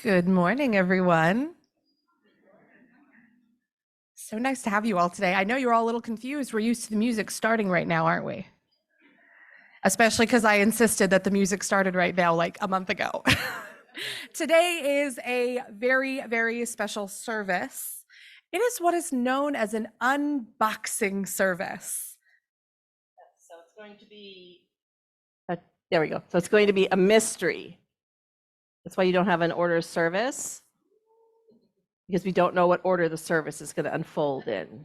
Good morning, everyone. So nice to have you all today. I know you're all a little confused. We're used to the music starting right now, aren't we? Especially because I insisted that the music started right now, like a month ago. Today is a very, very special service. It is what is known as an unboxing service. So it's going to be, there we go. So it's going to be a mystery. That's why you don't have an order of service, because we don't know what order the service is going to unfold in.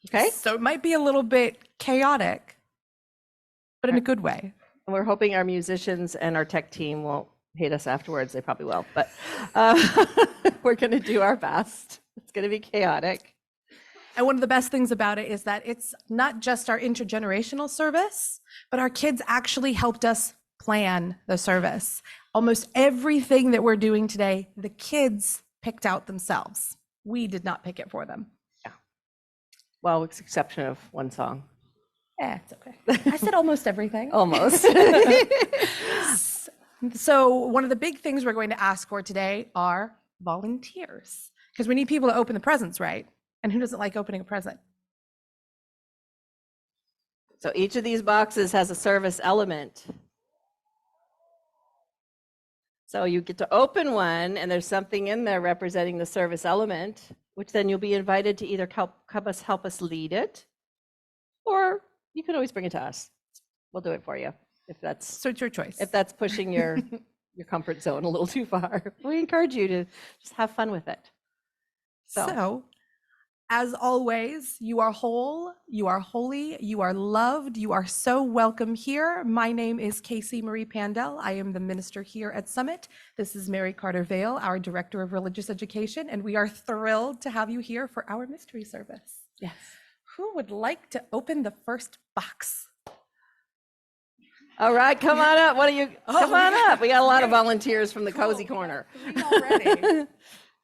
Okay? So it might be a little bit chaotic, but in a good way. And we're hoping our musicians and our tech team won't hate us afterwards. They probably will, but we're going to do our best. It's going to be chaotic. And one of the best things about it is that it's not just our intergenerational service, but our kids actually helped us plan the service. Almost everything that we're doing today, the kids picked out themselves. We did not pick it for them. Yeah. Well, with the exception of one song. Yeah, it's okay. I said almost everything. Almost. So one of the big things we're going to ask for today are volunteers, because we need people to open the presents, right? And who doesn't like opening a present? So each of these boxes has a service element. So you get to open one, and there's something in there representing the service element, which then you'll be invited to either help us lead it, or you can always bring it to us. We'll do it for you if that's So it's your choice. If that's pushing your comfort zone a little too far. We encourage you to just have fun with it. So, as always, you are whole, you are holy, you are loved, you are so welcome here. My name is Casey Marie Pandell. I am the minister here at Summit. This is Mary Carter-Vail, our Director of Religious Education, and we are thrilled to have you here for our mystery service. Yes. Who would like to open the first box? All right, come on up. Come on up. We got a lot of volunteers from the cozy corner. Already.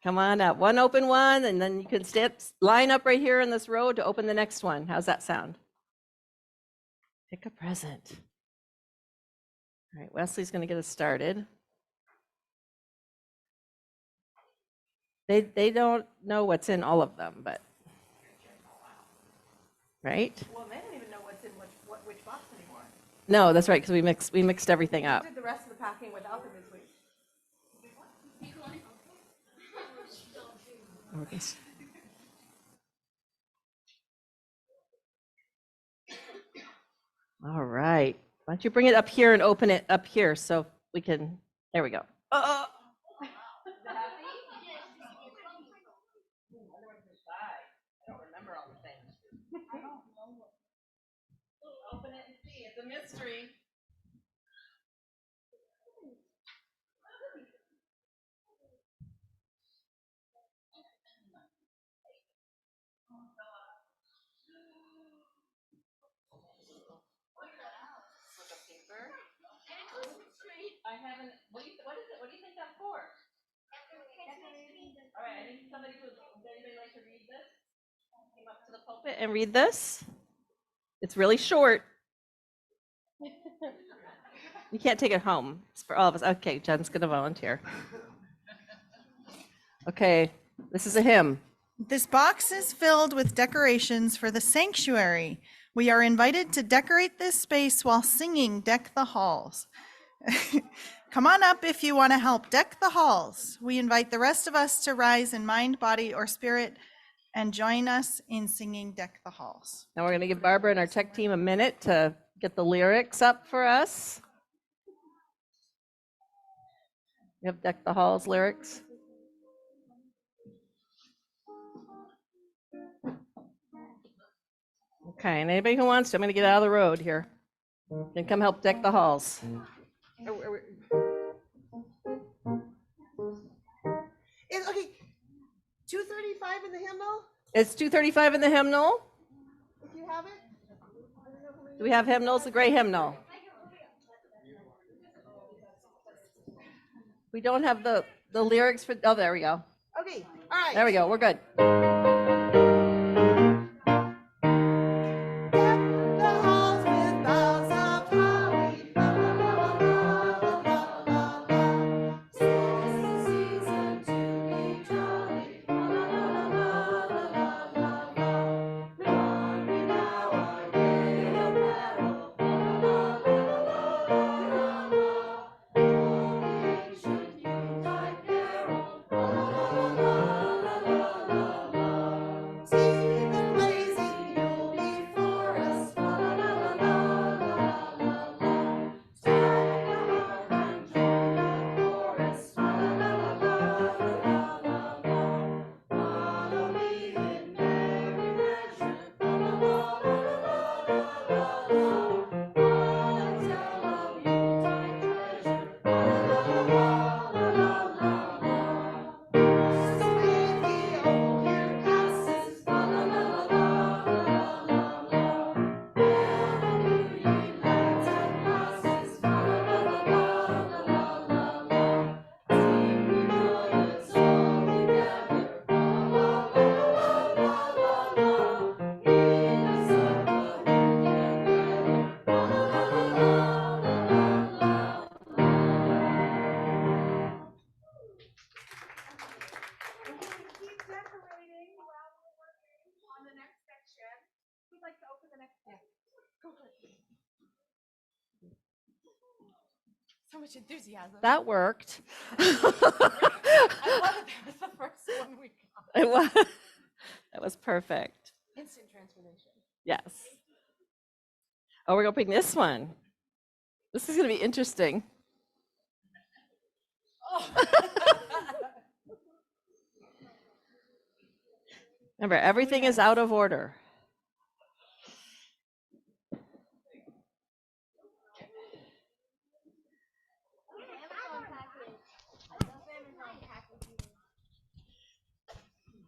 Come on up. One open one, and then you can line up right here in this row to open the next one. How's that sound? Pick a present. All right, Wesley's going to get us started. They don't know what's in all of them, but right? Well, they don't even know what's in which box anymore. No, that's right, because we mixed everything up. We did the rest of the packing without them this week. All right. Why don't you bring it up here and open it up here so we can, there we go. I don't remember all the things. Open it and see. It's a mystery. I haven't. What is it? What do you think that's for? All right. I need somebody would anybody like to read this? Came up to the pulpit and read this. It's really short. You can't take it home. It's for all of us. Okay, Jen's going to volunteer. Okay, this is a hymn. This box is filled with decorations for the sanctuary. We are invited to decorate this space while singing Deck the Halls. Come on up if you want to help deck the halls. We invite the rest of us to rise in mind, body, or spirit and join us in singing Deck the Halls. Now we're going to give Barbara and our tech team a minute to get the lyrics up for us. You have Deck the Halls lyrics? Okay, and anybody who wants to, I'm going to get out of the road here. Then come help deck the halls. Okay, 235 in the hymnal, It's 235 in the hymnal. if you have it. Do we have hymnals? The gray hymnal. We don't have the lyrics for, oh, there we go. Okay, all right. There we go, we're good. The halls with boughs of holly, la, la, la, la, la, la, la, la. So much enthusiasm. That worked. I love it. That was the first one we got. It was. That was perfect. Instant transformation. Yes. Oh, we're opening this one. This is going to be interesting. Oh. Remember, everything is out of order.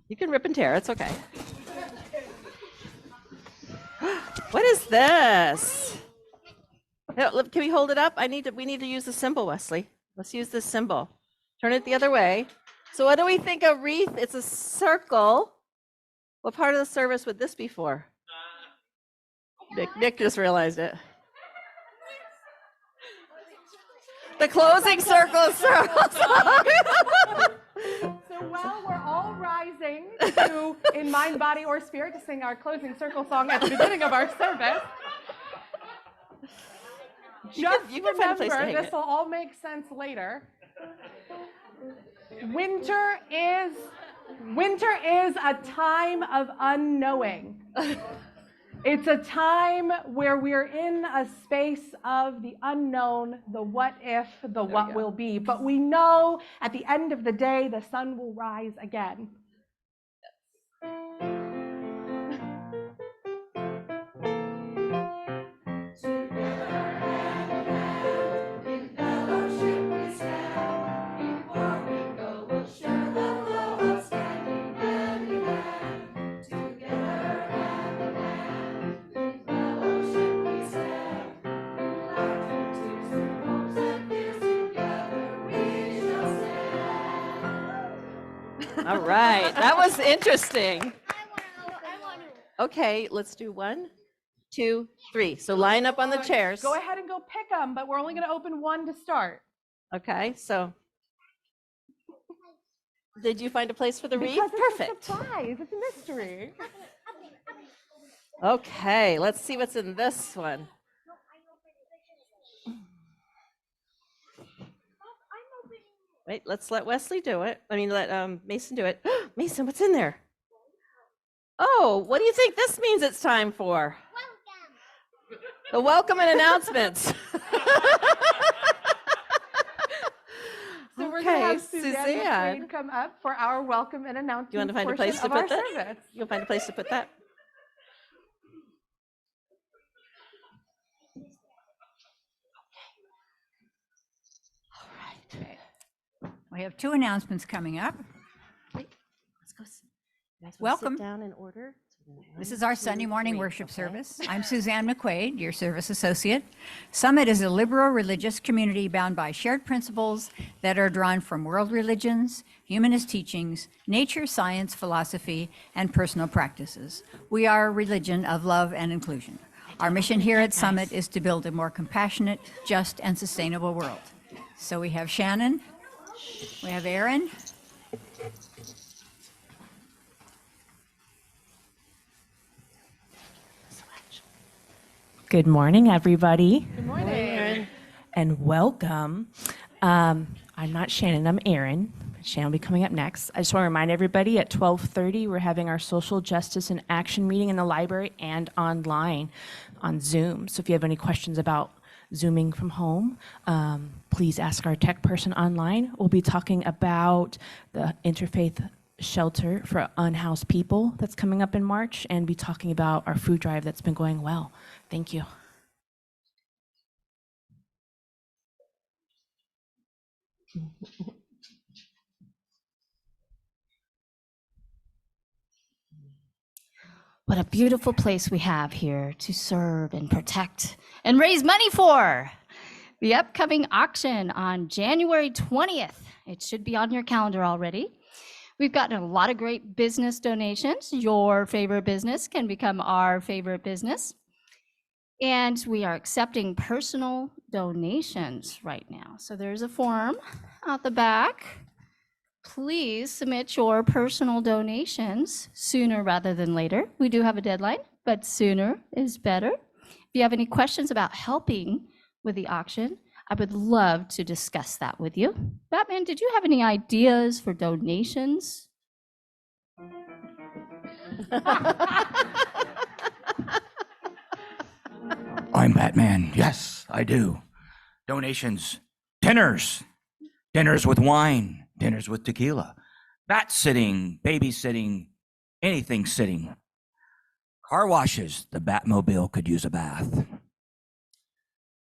You can rip and tear, it's okay. What is this? Can we hold it up? We need to use the symbol, Wesley. Let's use this symbol. Turn it the other way. So what do we think a wreath? It's a circle. What part of the service would this be for? Nick just realized it. The closing circle. So while we're all rising to, in mind, body, or spirit, to sing our closing circle song at the beginning of our service, just you can find a place to hang remember, it. this will all make sense later. Winter is a time of unknowing. It's a time where we're in a space of the unknown, the what if, the what will be. But we know at the end of the day, the sun will rise again. All right, that was interesting. Okay, let's do 1, 2, 3. So line up on the chairs. Go ahead and go pick them, but we're only going to open one to start. Okay, so did you find a place for the wreath? Because it's Perfect. a surprise. It's a mystery. Okay, let's see what's in this one. Wait, let's let Wesley do it. Let Mason do it. Mason, what's in there? Oh, what do you think this means it's time for? Welcome. The welcome and announcements. So we're going to Okay, have Suzanne Suzanne. McQuaid come up for our welcome and announcement. You want to find a place to put that? You'll find a place to put that? All right. We have 2 announcements coming up. Wait, let's go. You guys wanna Welcome. Sit down in order. This 1, is our 2, Sunday morning 3, worship okay? service. I'm Suzanne McQuaid, your service associate. Summit is a liberal religious community bound by shared principles that are drawn from world religions, humanist teachings, nature, science, philosophy, and personal practices. We are a religion of love and inclusion. Our mission here at Summit is to build a more compassionate, just, and sustainable world. So we have Shannon, we have Aaron, Good morning, everybody, Good morning. and welcome. I'm not Shannon, I'm Erin. Shannon will be coming up next. I just want to remind everybody at 12:30, we're having our social justice and action meeting in the library and online on Zoom. So if you have any questions about Zooming from home, please ask our tech person online. We'll be talking about the interfaith shelter for unhoused people that's coming up in March, and be talking about our food drive that's been going well. Thank you. What a beautiful place we have here to serve and protect and raise money for. The upcoming auction on January 20th. It should be on your calendar already. We've gotten a lot of great business donations. Your favorite business can become our favorite business. And we are accepting personal donations right now. So there's a form out the back. Please submit your personal donations sooner rather than later. We do have a deadline, but sooner is better. If you have any questions about helping with the auction, I would love to discuss that with you. Batman, did you have any ideas for donations? I'm Batman. Yes, I do. Donations, dinners, dinners with wine, dinners with tequila, bat sitting, babysitting, anything sitting. Car washes, the Batmobile could use a bath.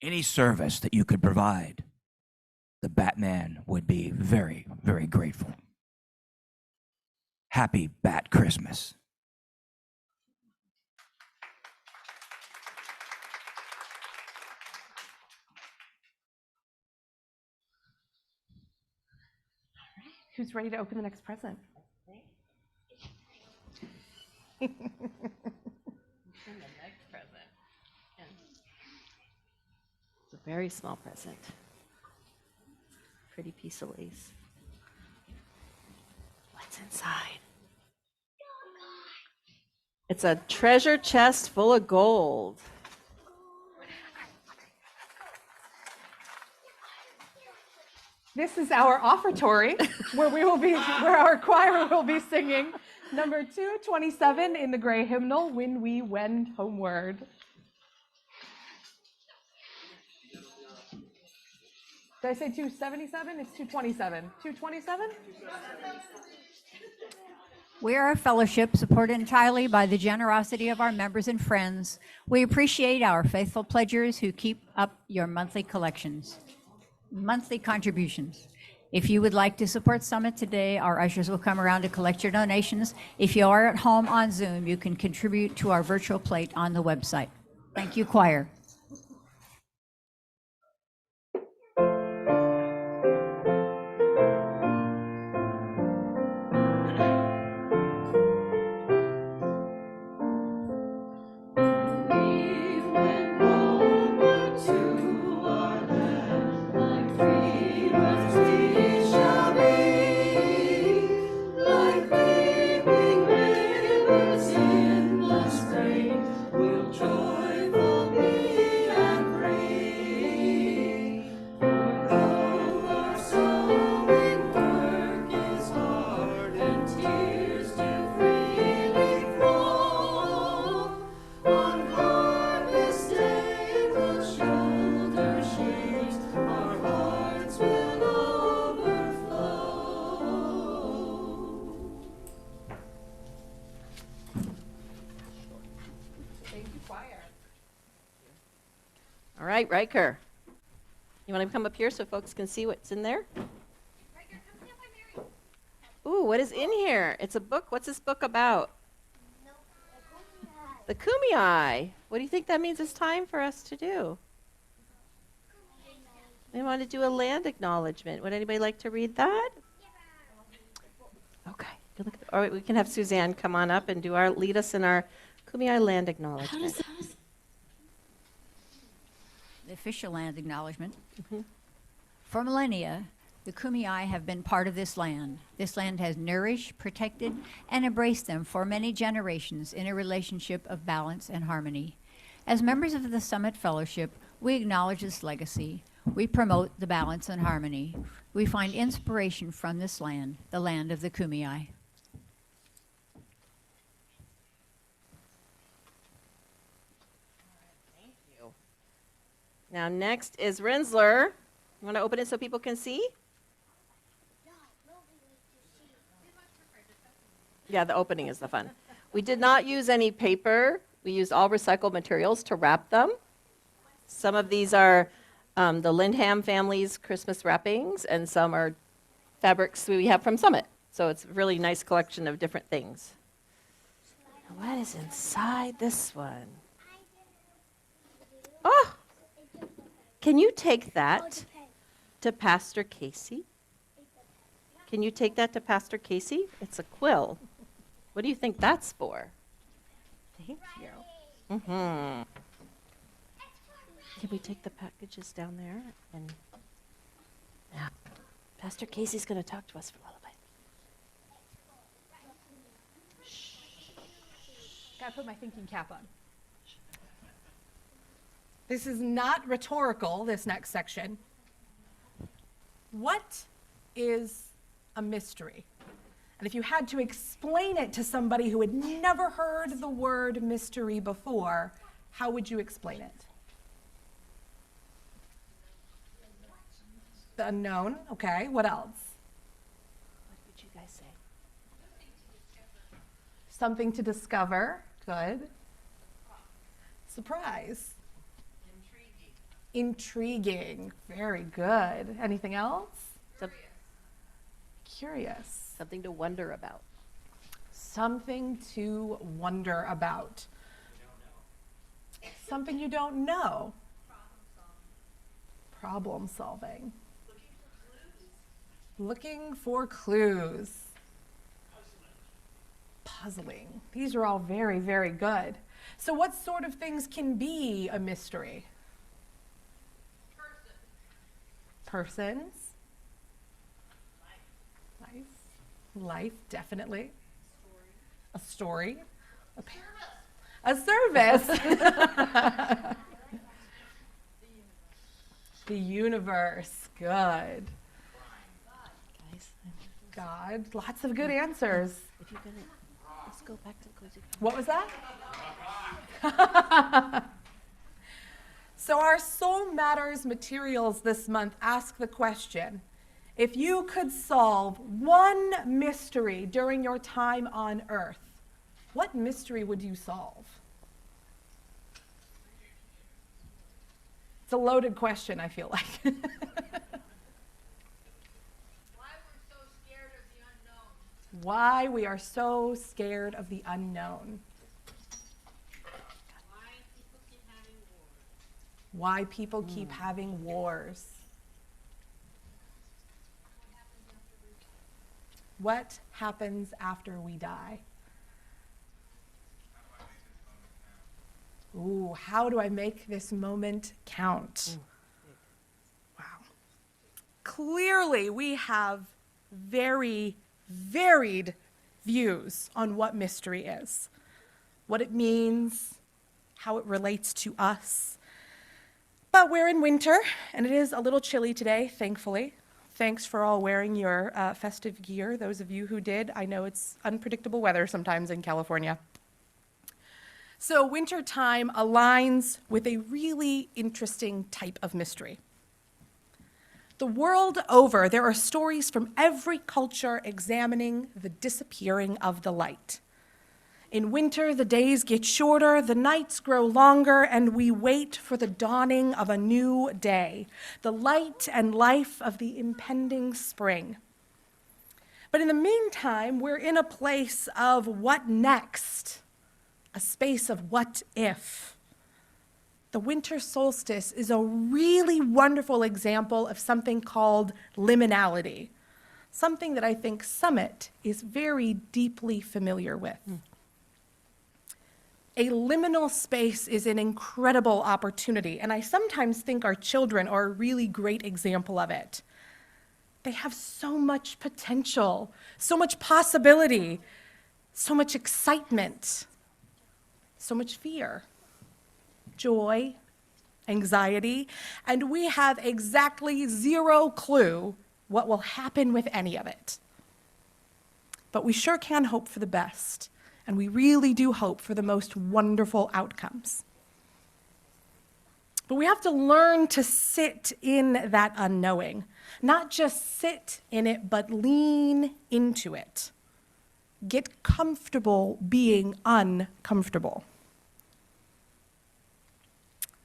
Any service that you could provide, the Batman would be very, very grateful. Happy Bat Christmas. Who's ready to open the next present? It's a very small present. Pretty piece of lace. What's inside? It's a treasure chest full of gold. This is our offertory where our choir will be singing number 227 in the gray hymnal, When We Wend Homeward. Did I say 277? It's 227. 227? We are a fellowship supported entirely by the generosity of our members and friends. We appreciate our faithful pledgers who keep up your monthly contributions. If you would like to support Summit today, our ushers will come around to collect your donations. If you are at home on Zoom, you can contribute to our virtual plate on the website. Thank you, choir. All right, Riker. You want to come up here so folks can see what's in there? Ooh, what is in here? It's a book. What's this book about? The Kumii. What do you think that means it's time for us to do? We want to do a land acknowledgement. Would anybody like to read that? Okay. Good look. All right, we can have Suzanne come on up and lead us in our Kumii land acknowledgement. The official land acknowledgement. For millennia, the Kumii have been part of this land. This land has nourished, protected, and embraced them for many generations in a relationship of balance and harmony. As members of the Summit Fellowship, we acknowledge this legacy. We promote the balance and harmony. We find inspiration from this land, the land of the Kumii. Now next is Rinsler. You want to open it so people can see? Yeah, the opening is the fun. We did not use any paper. We used all recycled materials to wrap them. Some of these are the Lindham family's Christmas wrappings, and some are fabrics we have from Summit. So it's a really nice collection of different things. What is inside this one? Oh! Can you take that to Pastor Casey? Can you take that to Pastor Casey? It's a quill. What do you think that's for? Thank you. Mm-hmm. Can we take the packages down there? And yeah. Pastor Casey's going to talk to us for a little bit. Gotta put my thinking cap on. This is not rhetorical, this next section. What is a mystery? And if you had to explain it to somebody who had never heard the word mystery before, how would you explain it? The unknown, okay. What else? What would you guys say? Something to discover, good. Surprise. Intriguing, very good. Anything else? Some- Curious. Something to wonder about. Something to wonder about. Something you don't know. Problem solving. Looking for clues. Puzzling. These are all very, very good. So what sort of things can be a mystery? Persons. Life, definitely. A story. A service. The universe. Good. Guys, God. Lots of good answers. if you're gonna, let's go back to the cozy. What was that? So our Soul Matters materials this month ask the question, if you could solve one mystery during your time on Earth, what mystery would you solve? It's a loaded question, I feel like. Why we are so scared of the unknown. Why people keep having wars. What happens after we die? Ooh, how do I make this moment count? Wow. Clearly, we have very varied views on what mystery is, what it means, how it relates to us. But we're in winter, and it is a little chilly today, thankfully. Thanks for all wearing your festive gear, those of you who did. I know it's unpredictable weather sometimes in California. So wintertime aligns with a really interesting type of mystery. The world over, there are stories from every culture examining the disappearing of the light. In winter, the days get shorter, the nights grow longer, and we wait for the dawning of a new day, the light and life of the impending spring. But in the meantime, we're in a place of what next, a space of what if. The winter solstice is a really wonderful example of something called liminality, something that I think Summit is very deeply familiar with. A liminal space is an incredible opportunity, and I sometimes think our children are a really great example of it. They have so much potential, so much possibility, so much excitement, so much fear, joy, anxiety, and we have exactly zero clue what will happen with any of it. But we sure can hope for the best. And we really do hope for the most wonderful outcomes. But we have to learn to sit in that unknowing, not just sit in it, but lean into it. Get comfortable being uncomfortable.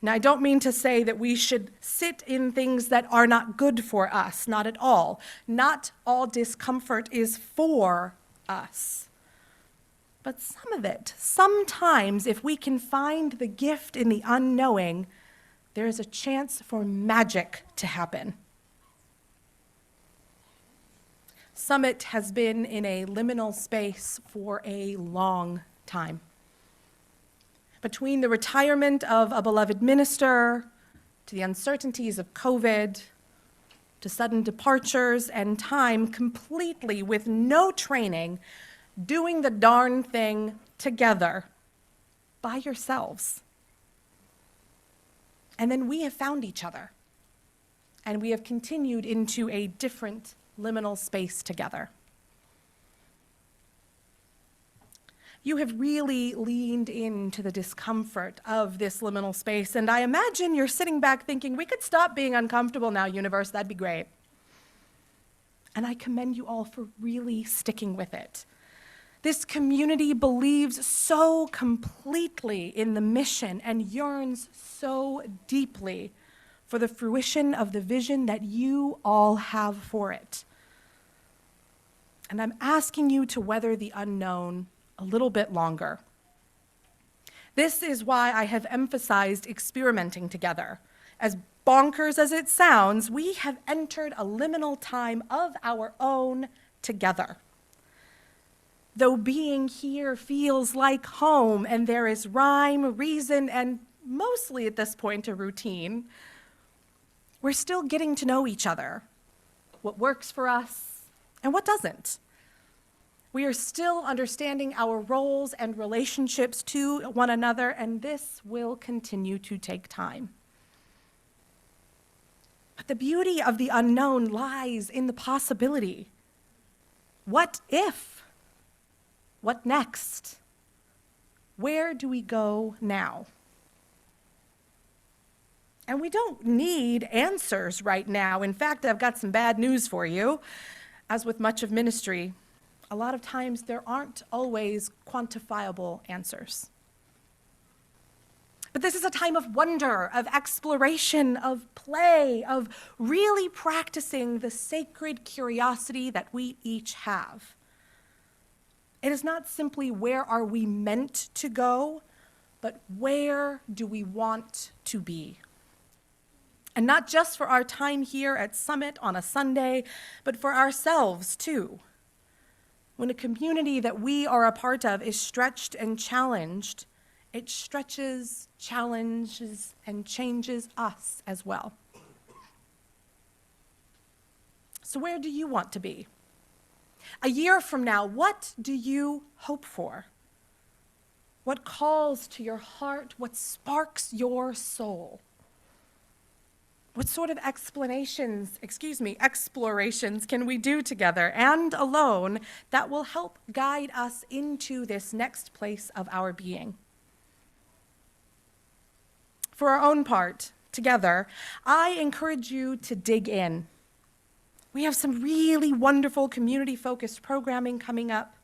Now, I don't mean to say that we should sit in things that are not good for us, not at all. Not all discomfort is for us. But some of it, sometimes if we can find the gift in the unknowing, there is a chance for magic to happen. Summit has been in a liminal space for a long time. Between the retirement of a beloved minister, to the uncertainties of COVID, to sudden departures and time completely with no training, doing the darn thing together by yourselves. And then we have found each other. and we have continued into a different liminal space together. You have really leaned into the discomfort of this liminal space, and I imagine you're sitting back thinking, we could stop being uncomfortable now, universe, that'd be great. And I commend you all for really sticking with it. This community believes so completely in the mission and yearns so deeply for the fruition of the vision that you all have for it. And I'm asking you to weather the unknown a little bit longer. This is why I have emphasized experimenting together. As bonkers as it sounds, we have entered a liminal time of our own together. Though being here feels like home and there is rhyme, reason, and mostly at this point a routine, we're still getting to know each other, what works for us and what doesn't. We are still understanding our roles and relationships to one another, and this will continue to take time. But the beauty of the unknown lies in the possibility. What if? What next? Where do we go now? And we don't need answers right now. In fact, I've got some bad news for you. As with much of ministry, a lot of times there aren't always quantifiable answers. But this is a time of wonder, of exploration, of play, of really practicing the sacred curiosity that we each have. It is not simply where are we meant to go, but where do we want to be? And not just for our time here at Summit on a Sunday, but for ourselves too. When a community that we are a part of is stretched and challenged, it stretches, challenges, and changes us as well. So where do you want to be? A year from now, what do you hope for? What calls to your heart? What sparks your soul? What sort of explorations can we do together and alone that will help guide us into this next place of our being? For our own part, together, I encourage you to dig in. We have some really wonderful community-focused programming coming up.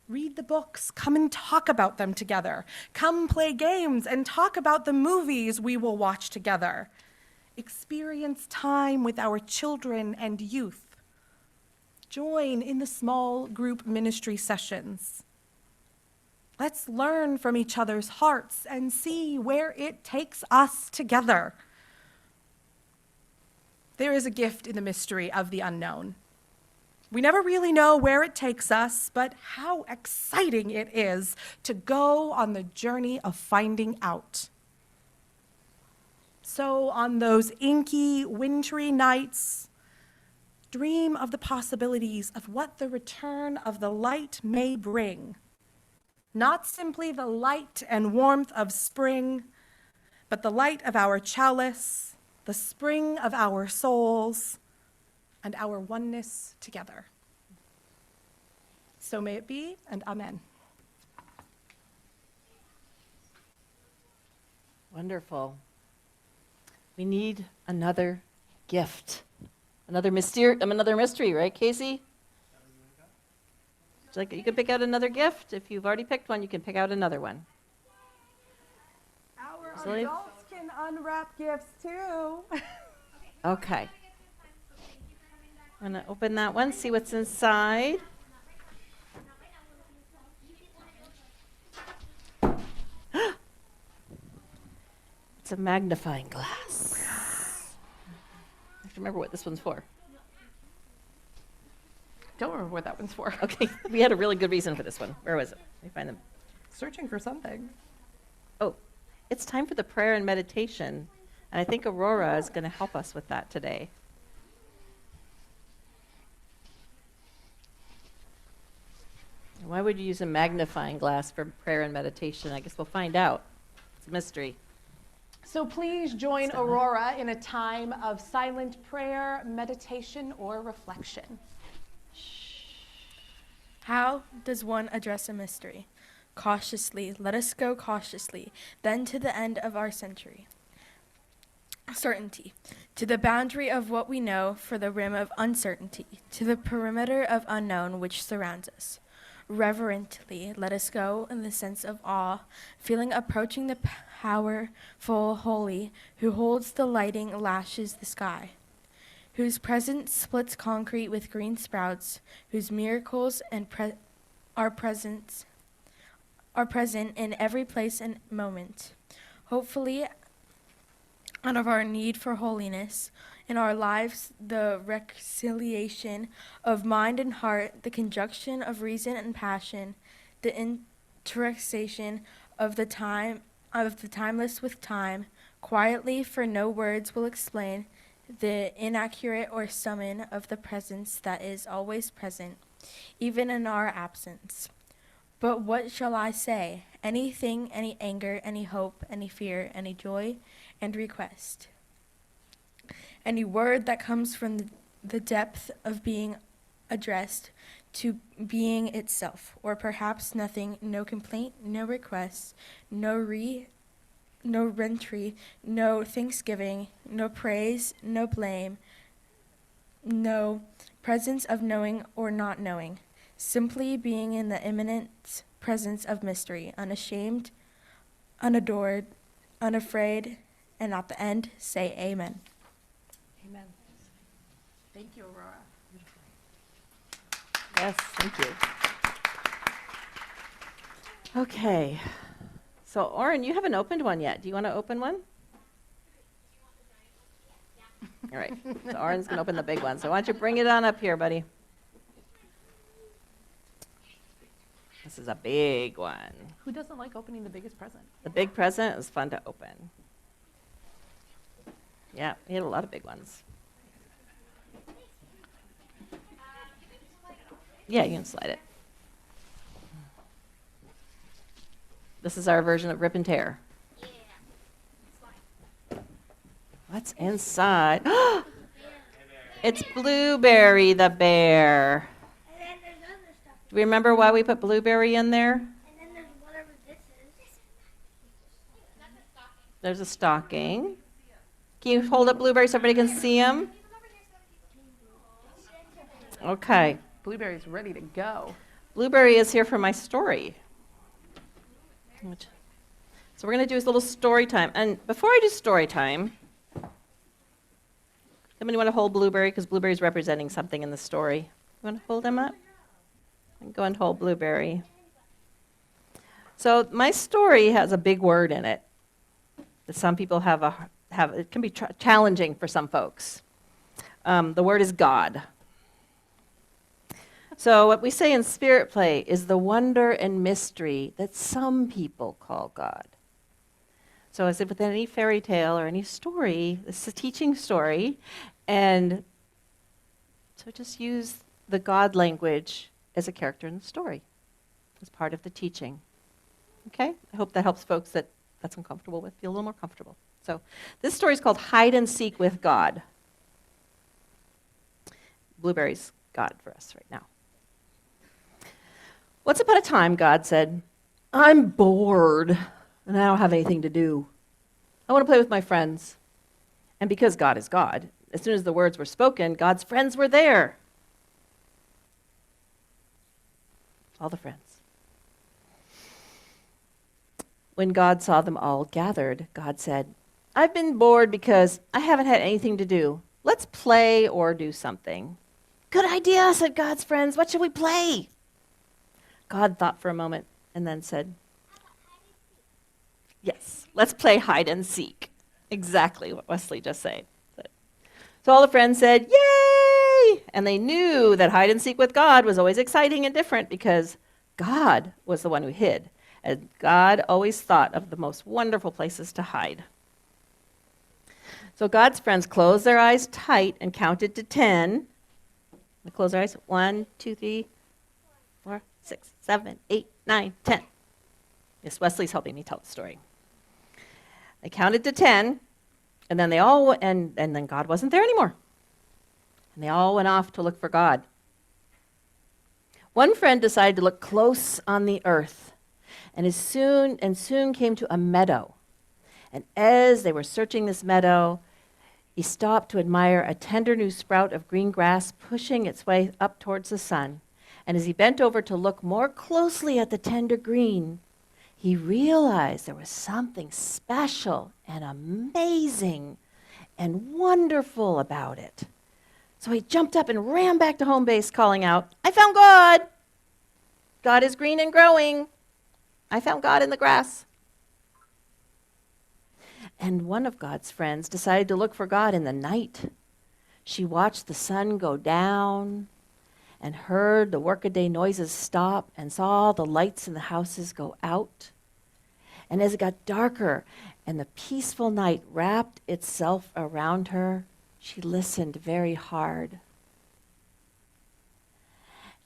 Read the books, come and talk about them together. Come play games and talk about the movies we will watch together. Experience time with our children and youth. Join in the small group ministry sessions. Let's learn from each other's hearts and see where it takes us together. There is a gift in the mystery of the unknown. We never really know where it takes us, but how exciting it is to go on the journey of finding out. So on those inky, wintry nights, dream of the possibilities of what the return of the light may bring. Not simply the light and warmth of spring, but the light of our chalice, the spring of our souls, and our oneness together. So may it be, and amen. Wonderful. We need another gift, another mystery, right, Casey? Like you can pick out another gift. If you've already picked one, you can pick out another one. Our adults can unwrap gifts too. Okay. I'm going to open that one, see what's inside. It's a magnifying glass. I have to remember what this one's for. Don't remember what that one's for. Okay, we had a really good reason for this one. Where was it? Let me find them. Searching for something. Oh, it's time for the prayer and meditation. And I think Aurora is going to help us with that today. Why would you use a magnifying glass for prayer and meditation? I guess we'll find out. It's a mystery. So please join Aurora in a time of silent prayer, meditation, or reflection. How does one address a mystery? Cautiously, let us go cautiously, then to the end of our century. Certainty, to the boundary of what we know, for the rim of uncertainty, to the perimeter of unknown which surrounds us. Reverently, let us go in the sense of awe, feeling approaching the powerful holy who holds the lighting, lashes the sky, whose presence splits concrete with green sprouts, whose miracles and are present in every place and moment. Hopefully, out of our need for holiness in our lives, the reconciliation of mind and heart, the conjunction of reason and passion, the intersection of the timeless with time, quietly, for no words will explain the inaccurate or summon of the presence that is always present, even in our absence. But what shall I say? Anything, any anger, any hope, any fear, any joy, and request. Any word that comes from the depth of being addressed to being itself, or perhaps nothing, no complaint, no request, no rentry, no thanksgiving, no praise, no blame, no presence of knowing or not knowing, simply being in the imminent presence of mystery, unashamed, unadored, unafraid, and at the end, say amen. Amen. Thank you, Aurora. Yes, thank you. Okay. So, Oren, you haven't opened one yet. Do you want to open one? All right. So, Oren's going to open the big one. So, why don't you bring it on up here, buddy? This is a big one. Who doesn't like opening the biggest present? The big present is fun to open. Yeah, we had a lot of big ones. Yeah, you can slide it. This is our version of rip and tear. What's inside? It's Blueberry the bear. Do we remember why we put Blueberry in there? There's a stocking. Can you hold up Blueberry so everybody can see him? Okay. Blueberry's ready to go. Blueberry is here for my story. So we're going to do a little story time. And before I do story time, somebody want to hold Blueberry because Blueberry's representing something in the story. You want to hold him up? And go and hold Blueberry. So my story has a big word in it that some people have it can be challenging for some folks. The word is God. So what we say in Spirit Play is the wonder and mystery that some people call God. So as if with any fairy tale or any story, this is a teaching story, and so just use the God language as a character in the story, as part of the teaching. Okay? I hope that helps folks that's uncomfortable with feel a little more comfortable. So this story is called Hide and Seek with God. Blueberry's God for us right now. Once upon a time, God said, I'm bored, and I don't have anything to do. I want to play with my friends. And because God is God, as soon as the words were spoken, God's friends were there. All the friends. When God saw them all gathered, God said, I've been bored because I haven't had anything to do. Let's play or do something. Good idea, said God's friends. What should we play? God thought for a moment and then said, yes, let's play hide and seek. Exactly what Wesley just said. So all the friends said, yay! And they knew that hide and seek with God was always exciting and different because God was the one who hid. And God always thought of the most wonderful places to hide. So God's friends closed their eyes tight and counted to 10. They close their eyes. 1, 2, 3, 4, 6, 7, 8, 9, 10. Yes, Wesley's helping me tell the story. They counted to 10, and then they all and then God wasn't there anymore. And they all went off to look for God. One friend decided to look close on the earth, and soon came to a meadow. And as they were searching this meadow, he stopped to admire a tender new sprout of green grass pushing its way up towards the sun. And as he bent over to look more closely at the tender green, he realized there was something special and amazing and wonderful about it. So he jumped up and ran back to home base, calling out, "I found God! God is green and growing. I found God in the grass." And one of God's friends decided to look for God in the night. She watched the sun go down and heard the workaday noises stop and saw the lights in the houses go out. And as it got darker and the peaceful night wrapped itself around her, she listened very hard.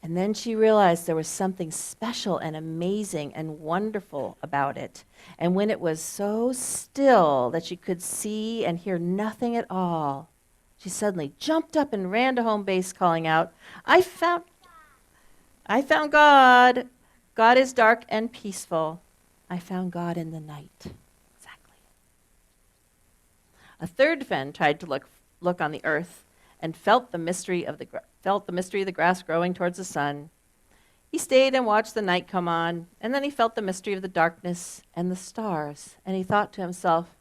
And then she realized there was something special and amazing and wonderful about it. And when it was so still that she could see and hear nothing at all, she suddenly jumped up and ran to home base calling out, I found God. God is dark and peaceful. I found God in the night." Exactly. A third friend tried to look on the earth and felt the mystery of the grass growing towards the sun. He stayed and watched the night come on, and then he felt the mystery of the darkness and the stars, and he thought to himself,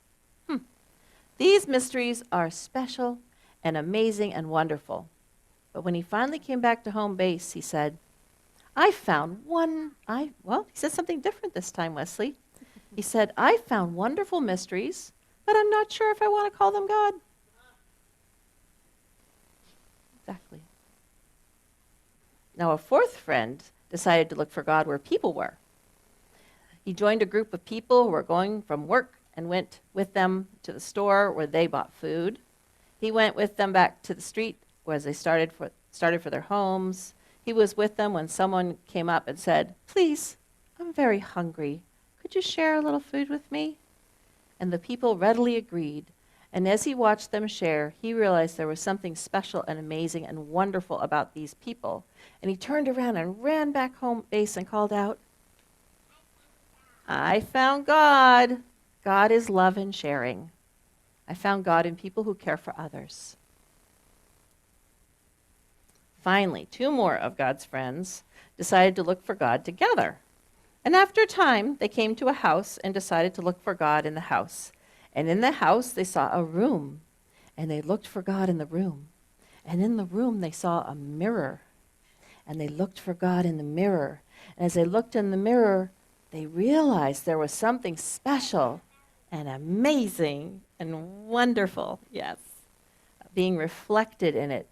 these mysteries are special and amazing and wonderful. But when he finally came back to home base, he said, he said something different this time, Wesley. He said, "I found wonderful mysteries, but I'm not sure if I want to call them God." Exactly. Now, a fourth friend decided to look for God where people were. He joined a group of people who were going from work and went with them to the store where they bought food. He went with them back to the street where they started for their homes. He was with them when someone came up and said, "Please, I'm very hungry. Could you share a little food with me?" And the people readily agreed. And as he watched them share, he realized there was something special and amazing and wonderful about these people. And he turned around and ran back home base and called out, "I found God. God is love and sharing. I found God in people who care for others." Finally, two more of God's friends decided to look for God together. And after a time, they came to a house and decided to look for God in the house. And in the house, they saw a room, and they looked for God in the room. And in the room, they saw a mirror, and they looked for God in the mirror. And as they looked in the mirror, they realized there was something special and amazing and wonderful, yes, being reflected in it.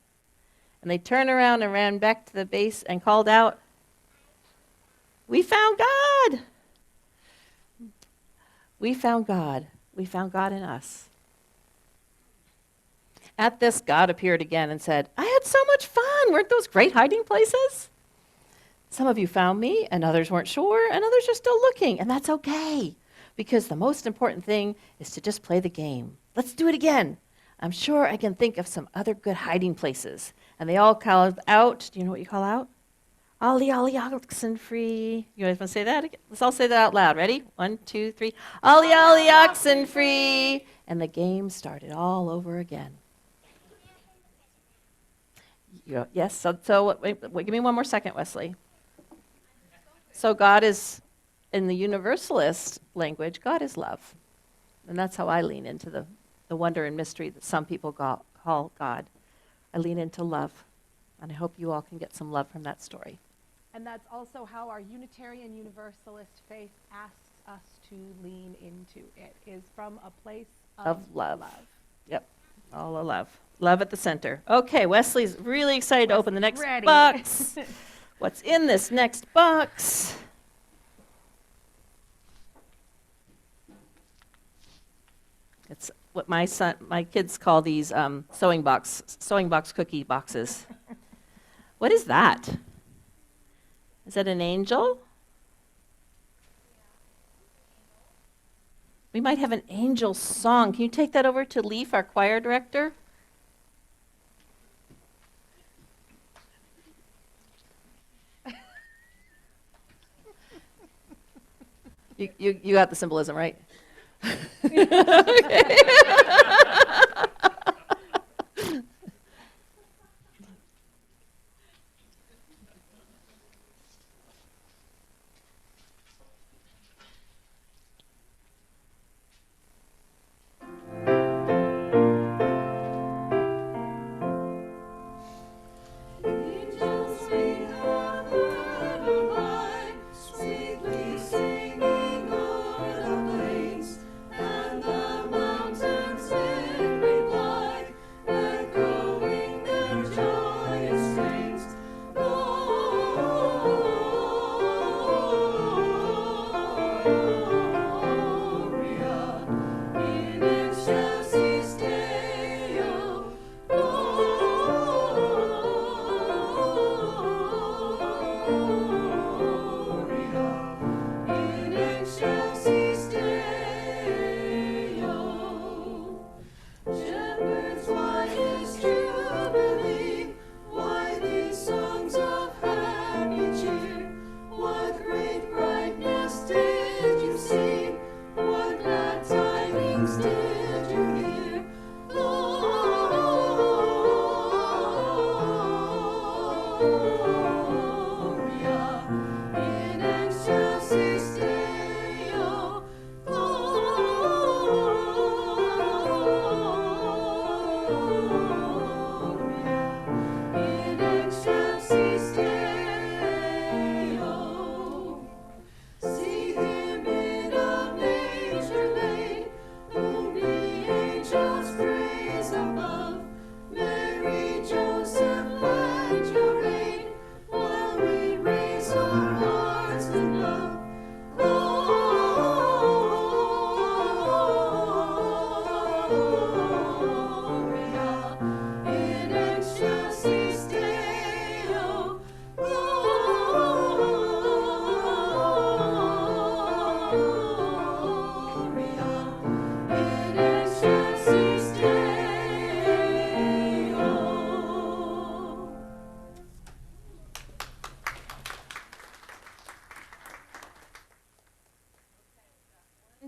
And they turned around and ran back to the base and called out, "We found God! We found God. We found God in us." At this, God appeared again and said, "I had so much fun. Weren't those great hiding places? Some of you found me, and others weren't sure, and others are still looking, and that's okay, because the most important thing is to just play the game. Let's do it again. I'm sure I can think of some other good hiding places." And they all called out. Do you know what you call out? "Ollie, ollie, oxen free." You guys want to say that again? Let's all say that out loud. Ready? 1, 2, 3. "Ollie, ollie, oxen free." And the game started all over again. Yes, so wait, give me one more second, Wesley. So God is, in the universalist language, God is love. And that's how I lean into the wonder and mystery that some people call God. I lean into love, and I hope you all can get some love from that story. And that's also how our Unitarian Universalist faith asks us to lean into it, is from a place Of love. Yep, all of love. Love at the center. Okay, Wesley's really excited to open the next ready. box. What's in this next box? It's what my kids call these sewing box cookie boxes. What is that? Is that an angel? We might have an angel song. Can you take that over to Leaf, our choir director? You got the symbolism, right?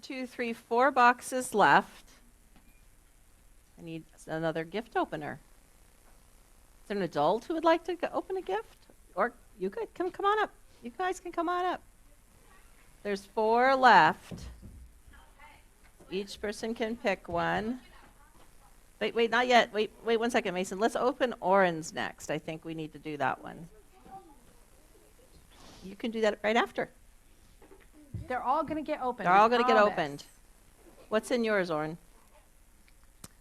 Two, three, 4 boxes left. I need another gift opener. Is there an adult who would like to open a gift? Or you could come on up. You guys can come on up. There's 4 left. Each person can pick one. Wait, not yet. Wait 1 second, Mason. Let's open Oren's next. I think we need to do that one. You can do that right after. They're all going to get opened. They're all going to get opened. What's in yours, Oren?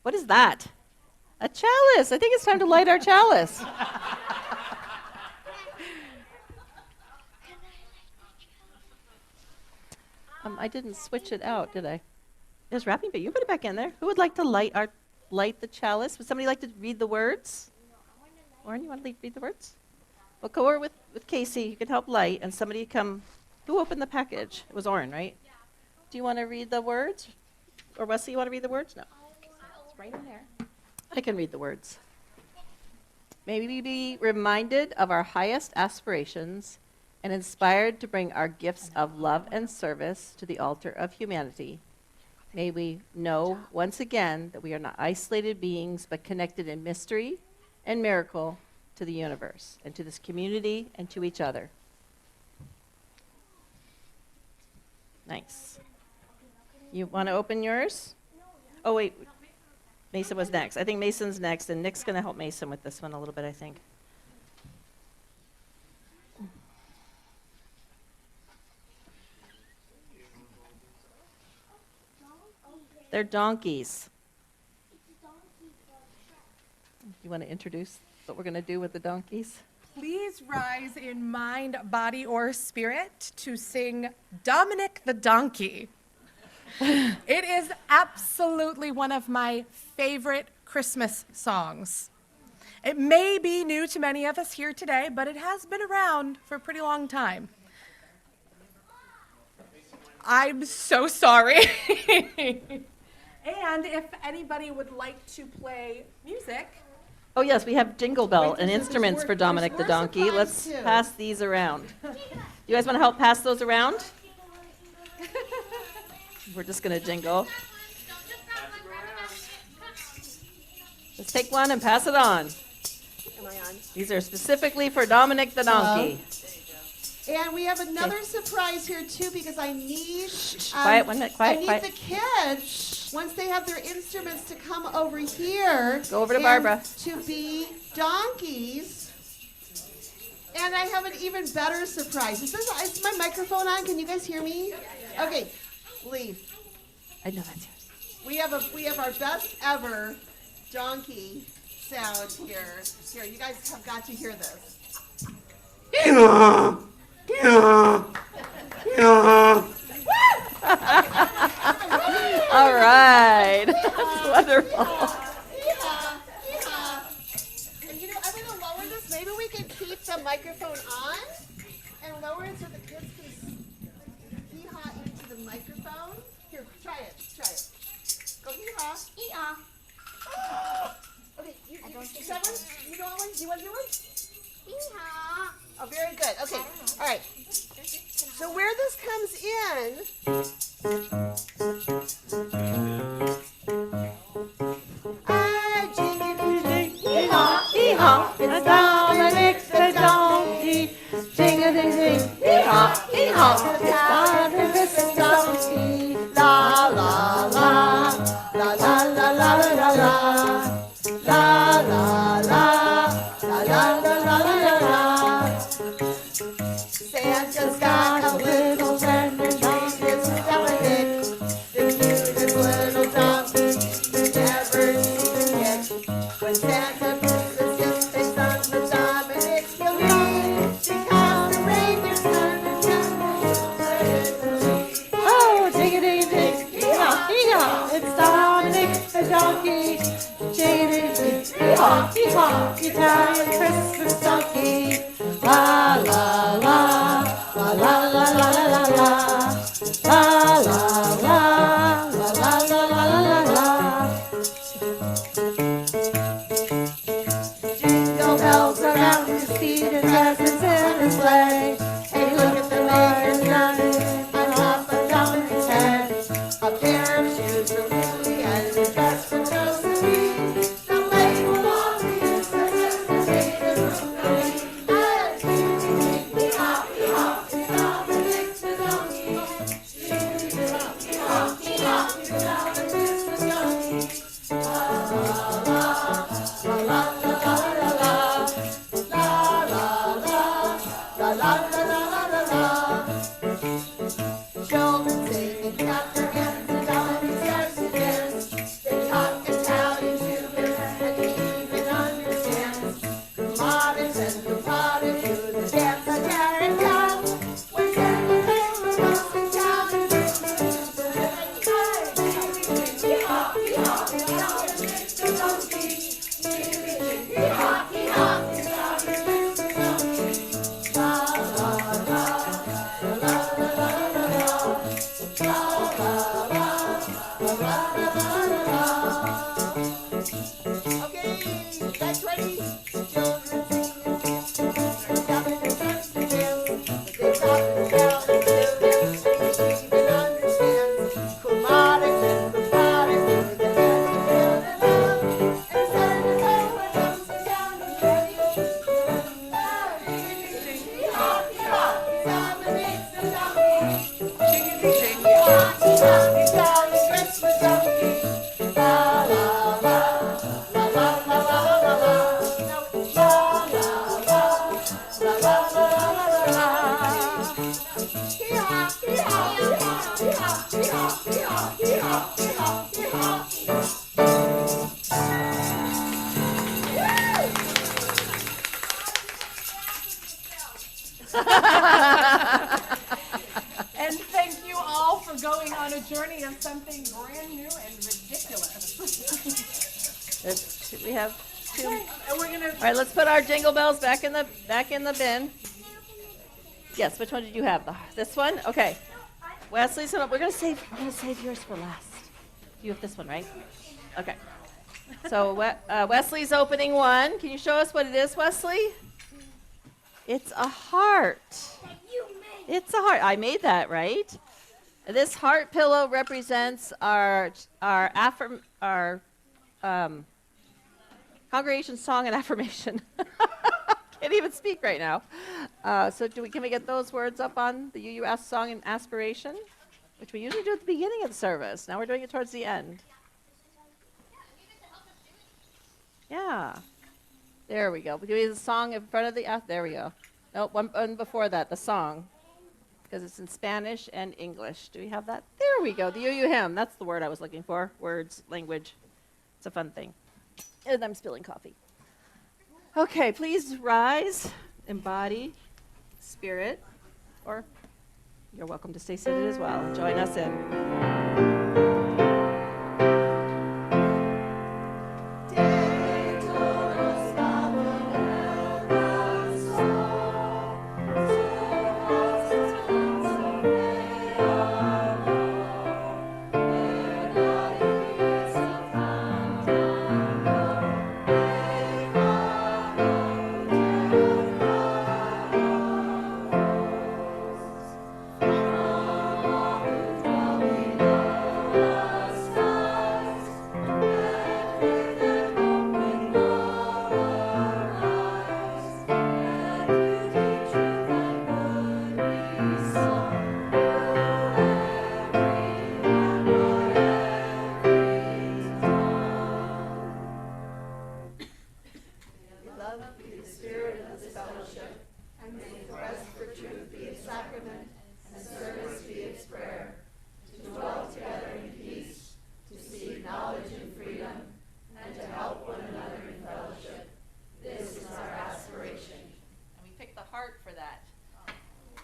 What is that? A chalice. I think it's time to light our chalice. I didn't switch it out, did I? There's wrapping paper. You put it back in there. Who would like to light the chalice? Would somebody like to read the words? Oren, you want to read the words? Well, go over with Casey. You can help light, and somebody come. Who opened the package? It was Oren, right? Yeah. Do you want to read the words? Or Wesley, you want to read the words? No. It's right in there. I can read the words. May we be reminded of our highest aspirations and inspired to bring our gifts of love and service to the altar of humanity. May we know once again that we are not isolated beings, but connected in mystery and miracle to the universe and to this community and to each other. Nice. You want to open yours? Oh, wait. Mason was next. I think Mason's next, and Nick's going to help Mason with this one a little bit, I think. They're donkeys. You want to introduce what we're going to do with the donkeys? Please rise in mind, body, or spirit to sing Dominic the Donkey. It is absolutely one of my favorite Christmas songs. It may be new to many of us here today, but it has been around for a pretty long time. I'm so sorry. And if anybody would like to play music, Oh, yes, we have jingle bell Wait, and there's instruments more- for Dominic the there's more donkey. Let's surprise, too. pass these around. You guys want to help pass those around? We're just going to jingle. Let's take one and pass it on. Am I on? These are specifically for Dominic the donkey. And we have another surprise here too, because I need Quiet, 1 minute, quiet, I need quiet. the kids, once they have their instruments, to come over here. Go over to and Barbara. To be donkeys. And I have an even better surprise. Is my microphone on? Can you guys hear me? Okay, leave. I know that's yours. We have our best ever donkey sound here. Here, you guys have got to hear this. All right. That's wonderful. And I'm going to lower this. Maybe we can keep the microphone on and lower it so the kids can hee-haw into the microphone. Here, try it. Go hee-haw. Okay, is that one? You know one? Do you want to do one? Oh, very good. Okay, all right. So where this comes in... It's Dominic the donkey. Ding-a-ding-ding. Hee-haw, hee-haw. It's Dominic the donkey. La, la, la. La, la, la, la, la, la. La, la, la. La, la, la, la, la, la. Santa's got a little friend, and his name is Dominic. The cutest little donkey you never seen yet. When Santa puts his gift face on the Dominic's believe, because the reindeer's turn to oh, ding-a-ding-ding, hee-haw, hee-haw, it's Dominic the donkey. Ding-a-ding-ding, hee-haw, hee-haw, Italian Christmas donkey. La, la, la, la, la, la, la, la, la, la. La, la, la, la, la, la, la, la, la. Jingle bells around his feet and presents in his sleigh. Hey, look at the mayor's nugget on top of Dominic's head. A pair of shoes for Louie and a dress for Josephine. The lake will all be his Christmas made of rosemary. Hee-haw, hee-haw, it's Dominic the donkey. Hee-haw, hee-haw, it's Dominic the donkey. La, la, la, la, la, la, la, la. La, la, la, la, la, la, la, la, la. Children sing and clap their hands and Dominic starts to dance. They talk Italian to him and he even understands. Kumades and kumades do the dance on Carrot Town. When Santa came across the town and hee-haw, hee-haw, it's Dominic the donkey. Hee-haw, hee-haw, it's Dominic the donkey. La, la, la, la, la, la, la, la, la. La, la, la, la, la, la, la, la. Okay, you guys ready? Children sing and dance, and Dominic starts to dance. They talk about and do this, and he even understands. Kumades and kumades do the dance and feel the love. And Santa comes to town and ready to hee-haw, hee-haw, it's Dominic the donkey. Hee-haw, hee-haw, it's Italian Christmas donkey. La, la, la, la, la, la, la, la, la. La, la, la, la, la, la, la, la, la. Hee-haw, hee-haw, hee-haw, hee-haw, hee-haw, hee-haw, hee-haw, hee-haw, hee-haw. and thank you all for going on a journey of something brand new and ridiculous. We have two. And we're gonna. All right, let's put our jingle bells back in the bin. Yes, which one did you have? This one? Okay. Wesley's we're gonna save yours for last. You have this one, right? Okay. So Wesley's opening one. Can you show us what it is, Wesley? It's a heart. It's a heart. I made that, right? This heart pillow represents our congregation song and affirmation. Can't even speak right now. So can we get those words up on the UUS song and aspiration, which we usually do at the beginning of the service. Now we're doing it towards the end. Yeah. There we go. We're doing the song in front of the, there we go. Nope, one before that, the song, because it's in Spanish and English. Do we have that? There we go. The UU hymn. That's the word I was looking for. Words, language. It's a fun thing. And I'm spilling coffee. Okay, please rise, embody, spirit, or you're welcome to stay seated as well. Join us in.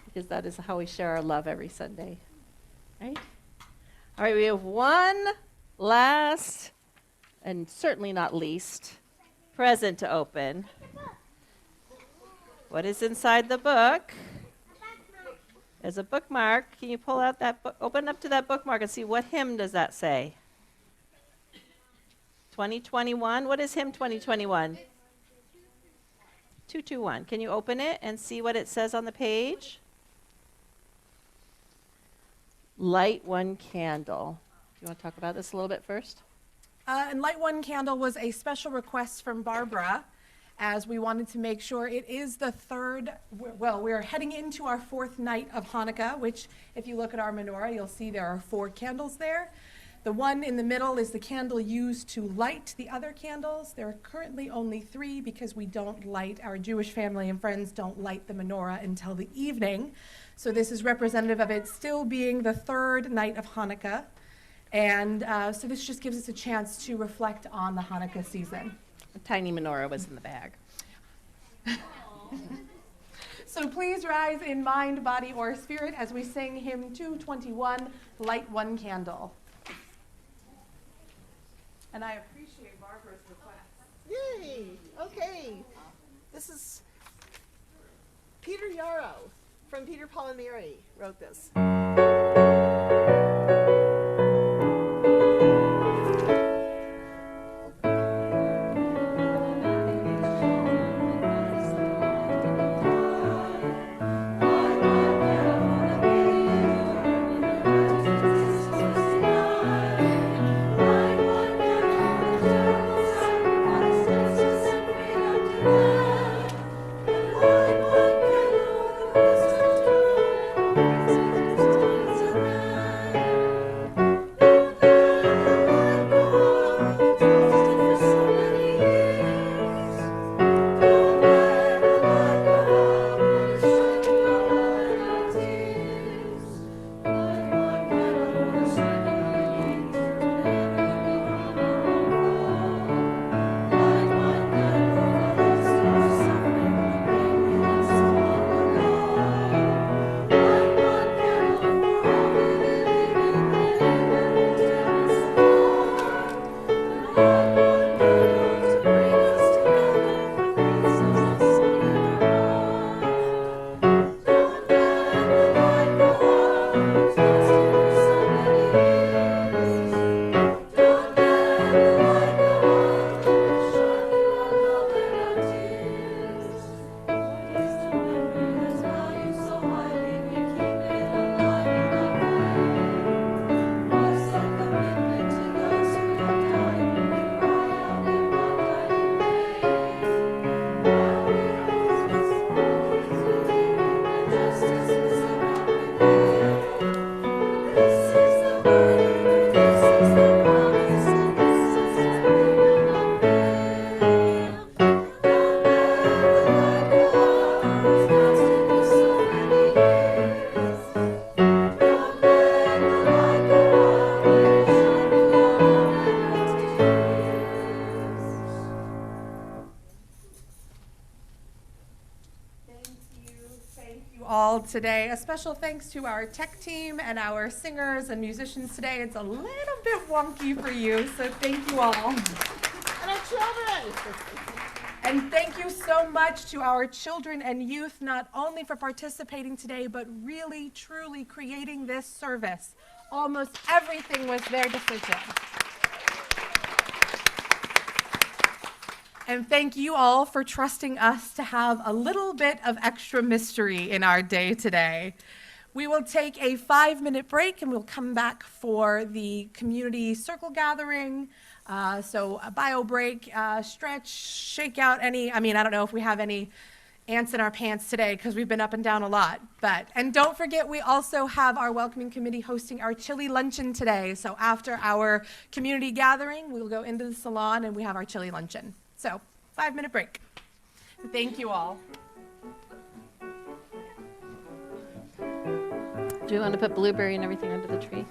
Because that is how we share our love every Sunday, right? All right, we have one last, and certainly not least, present to open. What is inside the book? There's a bookmark. Can you pull out that book? Open up to that bookmark and see what hymn does that say? 2021. What is hymn 2021? 221. Can you open it and see what it says on the page? Light one candle. Do you want to talk about this a little bit first? And Light One Candle was a special request from Barbara, as we wanted to make sure it is the third, well, we're heading into our fourth night of Hanukkah, which if you look at our menorah, you'll see there are 4 candles there. The one in the middle is the candle used to light the other candles. There are currently only 3 because we don't light, our Jewish family and friends don't light the menorah until the evening. So this is representative of it still being the third night of Hanukkah. And so this just gives us a chance to reflect on the Hanukkah season. A tiny menorah was in the bag. So please rise in mind, body, or spirit as we sing hymn 221, Light One Candle. And I appreciate Barbara's request. Yay! Okay. This is Peter Yarrow from Peter, Paul, and Mary wrote this. hall today. A special thanks to our tech team and our singers and musicians today. It's a little bit wonky for you, so thank you all. And our children. And thank you so much to our children and youth, not only for participating today, but really, truly creating this service. Almost everything was their decision. And thank you all for trusting us to have a little bit of extra mystery in our day today. We will take a 5-minute break and we'll come back for the community circle gathering. So a bio break, stretch, shake out any, I don't know if we have any ants in our pants today because we've been up and down a lot. And don't forget, we also have our welcoming committee hosting our chili luncheon today. So after our community gathering, we'll go into the salon and we have our chili luncheon. So 5-minute break. Thank you all. Do you want to put blueberry and everything under the tree?